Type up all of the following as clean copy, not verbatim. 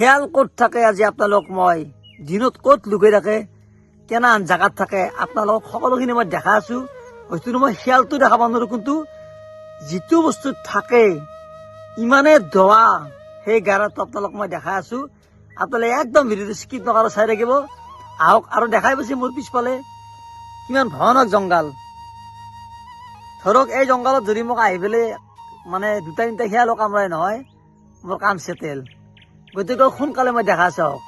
শিয়াল ক'ত থাকে আজি আপোনালোক মই দিনত ক'ত লুকাই থাকে কেনা জাগাত থাকে আপোনালোক সকলোখিনি মই দেখা আছো। হয়তো মই শিয়ালটো দেখাব নোৱাৰো, কিন্তু যিটো বস্তু থাকে ইমানে দৱা সেই গাৰাটো আপোনালোক মই দেখা আছো। আপোনালোকে একদম ভিডিঅ'টো স্কিপ নকৰাকৈ চাই থাকিব। আহক আৰু দেখাই পাইছে মোৰ পিছফালে কিমান ভয়ানক জংঘল। ধৰক এই জংঘলত যদি মোক আহি পেলাই মানে 2-3টা শিয়ালো কামৰাই নহয়, মোৰ কাম চেটেল। গতিকে সোনকালে মই দেখা চাওক।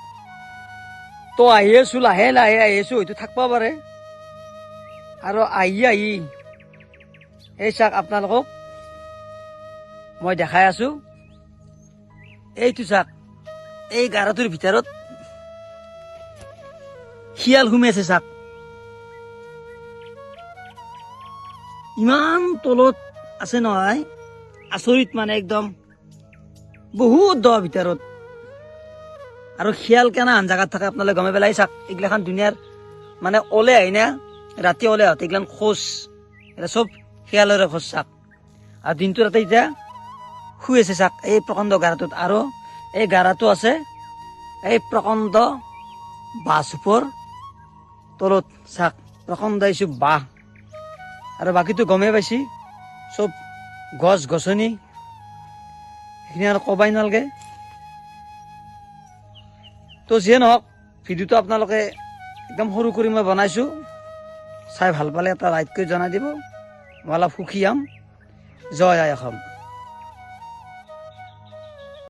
তো আহি আছো, লাহে লাহে আহি আছো, হয়তো থাকব পাৰে। আৰু আহি এই চাওক আপোনালোকক মই দেখাই আছো। এইটো চাওক, এই গাৰাটোৰ ভিতৰত শিয়াল সোমাই আছে চাওক। ইমান তলত আছে নহয়, আচৰিত মানে একদম বহুত দ ভিতৰত। আৰু শিয়াল কেনা আন জাগাত থাকে আপোনালোকে গমে পেলাই চাওক। এইগিলাখান দুনিয়াৰ মানে ওলে আহি না ৰাতি ওলে আহোঁতে এইগিলান খোজ, এটা চব শিয়ালৰে খোজ চাওক। আৰু দিনটো ৰাতি এতিয়া শুই আছে চাওক এই প্ৰকাণ্ড গাৰাটোত। আৰু এই গাৰাটো আছে এই প্ৰকাণ্ড বাঁহজোপৰ তলত চাওক, প্ৰকাণ্ড এইছো বাঁহ। আৰু বাকীটো গমেই পাইছি চব গছ গছনি, সেইখিনি আৰু ক'বাই নালাগে। তো যিয়ে নহওক, ভিডিঅ'টো আপোনালোকে একদম সৰু কৰি মই বনাইছোঁ। চাই ভাল পালে এটা লাইক কৰি জনাই দিব। মই অলপ সুখী হ'ম। জয় আই অসম।